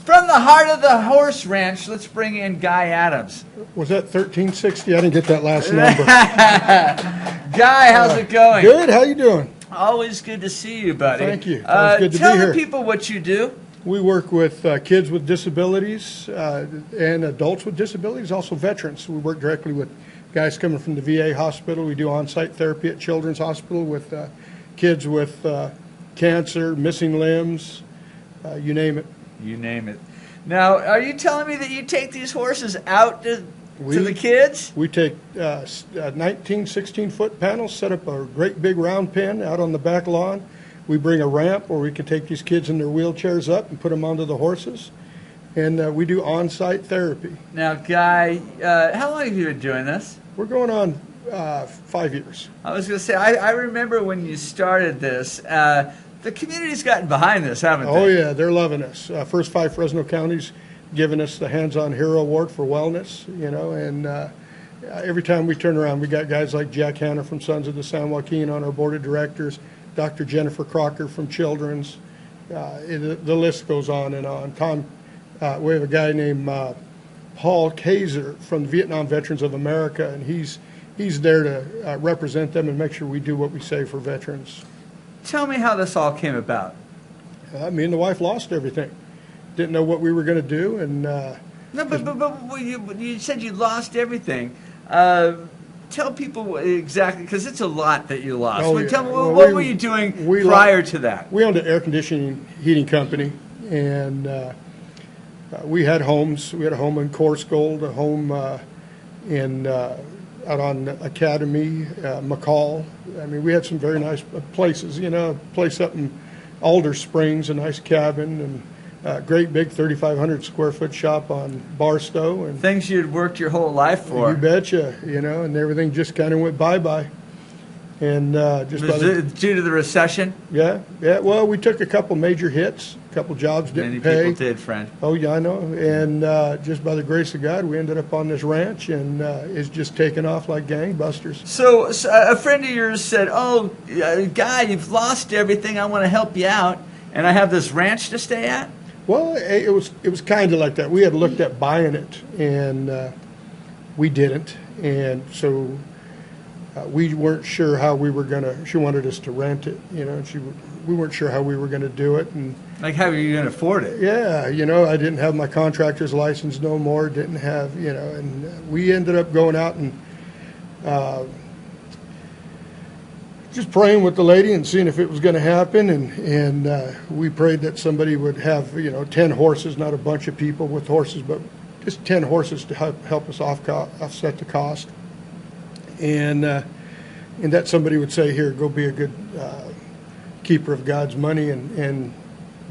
From the heart of the horse ranch, let's bring in Guy Adams. Was that 1360? I didn't get that last number. Guy, how's it going? Good. How you doing? Always good to see you, buddy. Thank you. It's good to be here. Tell the people what you do. We work with kids with disabilities and adults with disabilities, also veterans. We work directly with guys coming from the VA hospital. We do on-site therapy at Children's Hospital with kids with cancer, missing limbs, you name it. You name it. Now, are you telling me that you take these horses out to the kids? We take 19, 16-foot panels, set up a great big round pen out on the back lawn. We bring a ramp where we can take these kids in their wheelchairs up and put them onto the horses. And we do on-site therapy. Now, Guy, how long have you been doing this? We're going on 5 years. I was going to say, I remember when you started this. The community's gotten behind this, haven't they? Oh, yeah, they're loving us. First 5 Fresno counties giving us the Hands-On Hero Award for wellness, you know, and every time we turn around, we got guys like Jack Hanna from Sons of the San Joaquin on our board of directors, Dr. Jennifer Crocker from Children's. The list goes on and on. We have a guy named Paul Kaiser from the Vietnam Veterans of America, and he's there to represent them and make sure we do what we say for veterans. Tell me how this all came about. Me and the wife lost everything. Didn't know what we were going to do, and no, but you said you lost everything. Tell people exactly, because it's a lot that you lost. Oh, yeah. Tell me, what were you doing prior to that? We owned an air conditioning heating company, and we had homes. We had a home in Coarsegold, a home out on Academy, McCall. I mean, we had some very nice places, you know, a place up in Alder Springs, a nice cabin, and a great big 3,500 square foot shop on Barstow. And things you'd worked your whole life for. You betcha, you know, and everything just kind of went bye-bye. And was it due to the recession? Yeah. Well, we took a couple major hits. A couple jobs didn't pay. Many people did, friend. Oh, yeah, I know. And just by the grace of God, we ended up on this ranch, and it's just taken off like gangbusters. So a friend of yours said, "Oh, Guy, you've lost everything. I want to help you out, and I have this ranch to stay at." Well, it was kind of like that. We had looked at buying it, and we didn't, and so. We weren't sure how we were going to, she wanted us to rent it, you know, we weren't sure how we were going to do it. And like, how are you going to afford it? Yeah, you know, I didn't have my contractor's license no more, didn't have, you know, and we ended up going out and just praying with the lady and seeing if it was going to happen. And we prayed that somebody would have, you know, 10 horses, not a bunch of people with horses, but just 10 horses to help us offset the cost. And that somebody would say, here, go be a good keeper of God's money and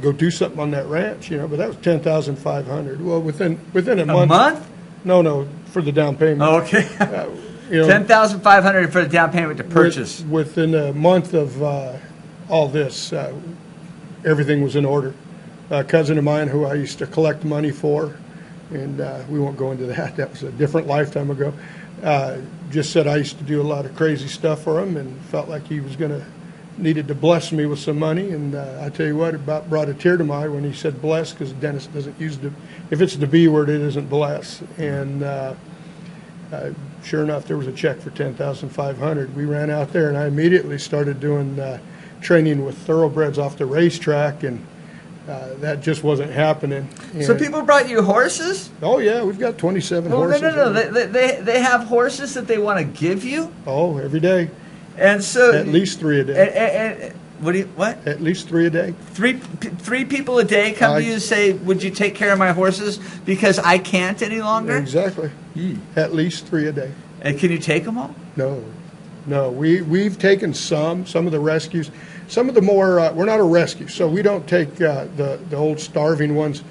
go do something on that ranch, you know. But that was $10,500. Well, within a month. A month? No, for the down payment. Oh, okay. You know, $10,500 for the down payment to purchase. Within a month of all this, everything was in order. A cousin of mine who I used to collect money for, and we won't go into that. That was a different lifetime ago. Just said I used to do a lot of crazy stuff for him and felt like he was needed to bless me with some money. And I tell you what, it about brought a tear to my eye when he said bless, because Dennis doesn't use if it's the B word, it isn't bless. And sure enough, there was a check for $10,500. We ran out there, and I immediately started doing training with thoroughbreds off the racetrack, and that just wasn't happening. And so people brought you horses? Oh, yeah, we've got 27 horses. No. They have horses that they want to give you? Oh, every day. And so at least 3 a day. And what? At least 3 a day. Three people a day come to you and say, "Would you take care of my horses because I can't any longer?" Exactly. At least 3 a day. And can you take them all? No. We've taken some of the rescues. Some of the more, we're not a rescue, so we don't take the old starving ones.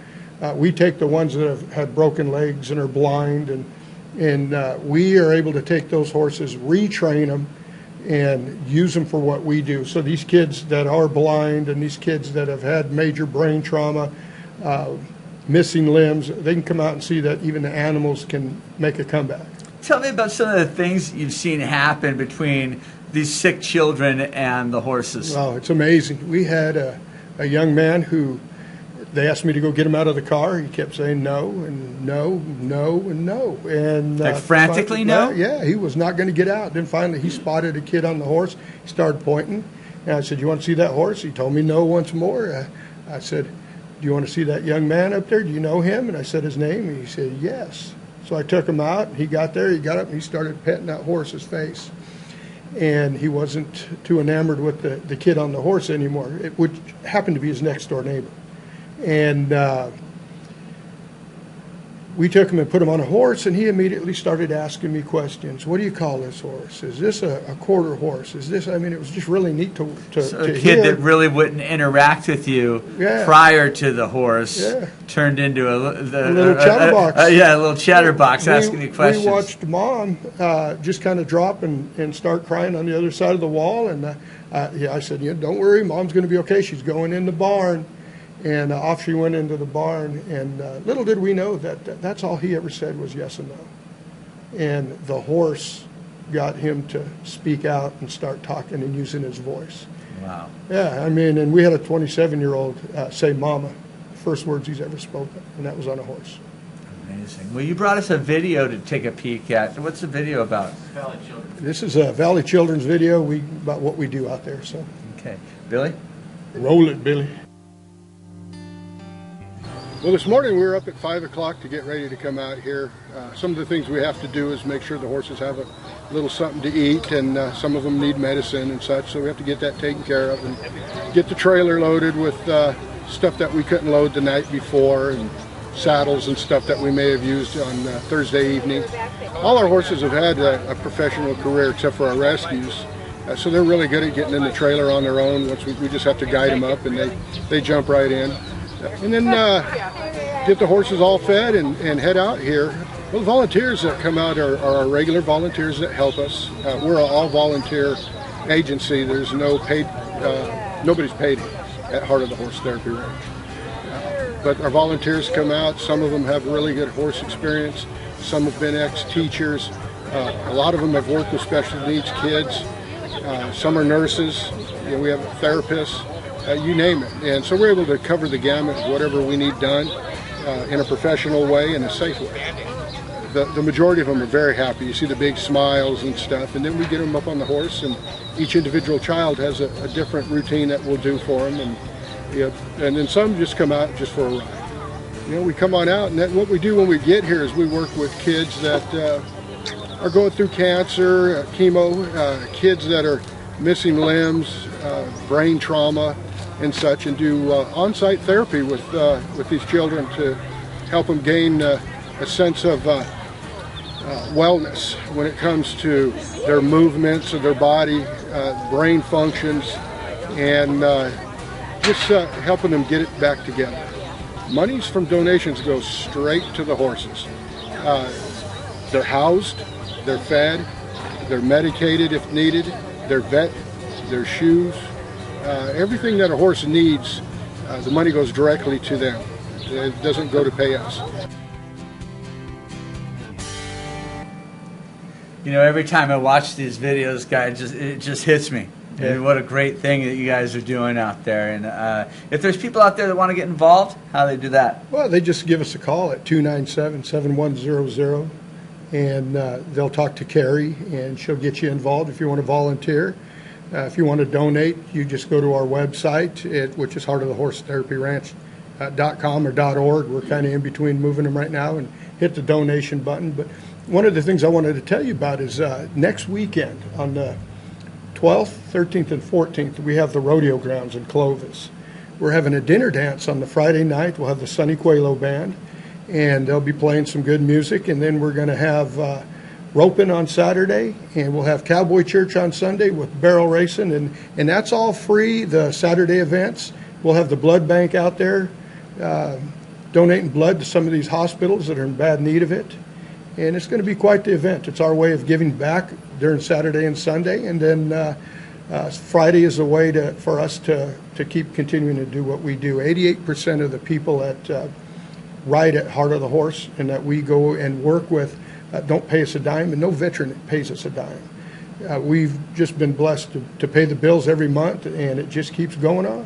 We take the ones that have had broken legs and are blind, and we are able to take those horses, retrain them, and use them for what we do. So these kids that are blind and these kids that have had major brain trauma, missing limbs, they can come out and see that even the animals can make a comeback. Tell me about some of the things you've seen happen between these sick children and the horses. Oh, it's amazing. We had a young man who they asked me to go get him out of the car. He kept saying no and no, no, and no. And Like frantically no? Yeah, he was not going to get out. Then finally he spotted a kid on the horse. He started pointing. And I said, "You want to see that horse?" He told me no once more. I said, "Do you want to see that young man up there? Do you know him?" And I said his name, and he said, "Yes." So I took him out. He got there. He got up, and he started petting that horse's face. And he wasn't too enamored with the kid on the horse anymore, which happened to be his next-door neighbor. And we took him and put him on a horse, and he immediately started asking me questions. "What do you call this horse? Is this a quarter horse? Is this?" I mean, it was just really neat to So a to kid hear. that really wouldn't interact with you Yeah. prior to the horse Yeah. turned into a little chatterbox. Yeah, a little chatterbox asking you questions. We watched Mom just kind of drop and start crying on the other side of the wall. And I said, "Don't worry, Mom's going to be okay. She's going in the barn." And off she went into the barn. And little did we know that's all he ever said was yes and no. And the horse got him to speak out and start talking and using his voice. Wow. Yeah, I mean, and we had a 27-year-old say "mama," first words he's ever spoken, and that was on a horse. Amazing. Well, you brought us a video to take a peek at. What's the video about? Valley Children. This is a Valley Children's video about what we do out there. So Okay. Billy? roll it, Billy. Well, this morning we were up at 5 o'clock to get ready to come out here. Some of the things we have to do is make sure the horses have a little something to eat, and some of them need medicine and such, so we have to get that taken care of and get the trailer loaded with stuff that we couldn't load the night before, and saddles and stuff that we may have used on Thursday evening. All our horses have had a professional career except for our rescues, so they're really good at getting in the trailer on their own. Once we just have to guide them up, and they jump right in. And then get the horses all fed and head out here. Well, the volunteers that come out are our regular volunteers that help us. We're an all-volunteer agency. There's no paid, nobody's paid at Heart of the Horse Therapy Ranch. But our volunteers come out. Some of them have really good horse experience. Some have been ex-teachers. A lot of them have worked with special needs kids. Some are nurses. We have therapists. You name it. And so we're able to cover the gamut of whatever we need done in a professional way and a safe way. The majority of them are very happy. You see the big smiles and stuff, and then we get them up on the horse, and each individual child has a different routine that we'll do for them, and then some just come out just for a ride. We come on out, and what we do when we get here is we work with kids that are going through cancer, chemo, kids that are missing limbs, brain trauma, and such, and do on-site therapy with these children to help them gain a sense of wellness when it comes to their movements of their body, brain functions, and just helping them get it back together. Monies from donations go straight to the horses. They're housed, they're fed, they're medicated if needed, they're vet, their shoes, everything that a horse needs, the money goes directly to them. It doesn't go to pay us. Every time I watch these videos, guys, it just hits me. Yeah. And what a great thing that you guys are doing out there. And if there's people out there that want to get involved, how do they do that? Well, they just give us a call at 297-7100, and they'll talk to Carrie, and she'll get you involved if you want to volunteer. If you want to donate, you just go to our website, which is heartofthetherapyranch.com or .org. We're kind of in between moving them right now, and hit the donation button. But one of the things I wanted to tell you about is next weekend on the 12th, 13th, and 14th, we have the rodeo grounds in Clovis. We're having a dinner dance on the Friday night. We'll have the Sonny Coelho Band, and they'll be playing some good music. And then we're going to have roping on Saturday, and we'll have Cowboy Church on Sunday with barrel racing, and that's all free, the Saturday events. We'll have the blood bank out there donating blood to some of these hospitals that are in bad need of it. And it's going to be quite the event. It's our way of giving back during Saturday and Sunday, and then Friday is a way for us to keep continuing to do what we do. 88% of the people that ride at Heart of the Horse and that we go and work with don't pay us a dime, and no veteran pays us a dime. We've just been blessed to pay the bills every month, and it just keeps going on.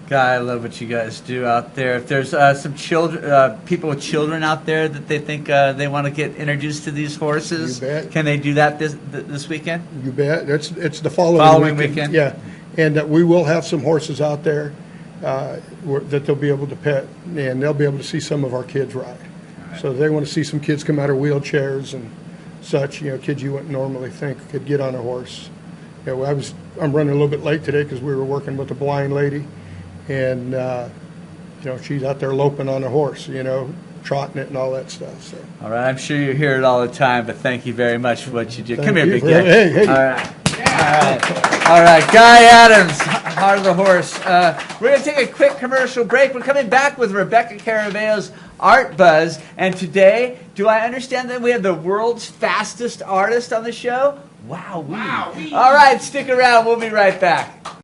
God, I love what you guys do out there. If there's some children, people with children out there that they think they want to get introduced to these horses, You bet. can they do that this weekend? You bet. It's the following weekend. Yeah, and we will have some horses out there that they'll be able to pet, and they'll be able to see some of our kids ride. Right. So they want to see some kids come out of wheelchairs and such. Kids you wouldn't normally think could get on a horse. I'm running a little bit late today because we were working with a blind lady, and she's out there loping on a horse, trotting it and all that stuff. So. All right, I'm sure you hear it all the time, but thank you very much for what you do. Thank Come here, you big for- guy. hey. All right. All right, Guy Adams, Heart of the Horse. We're going to take a quick commercial break. We're coming back with Rebecca Caraveo's Art Buzz. And today, do I understand that we have the world's fastest artist on the show? Wow. All right, stick around. We'll be right back.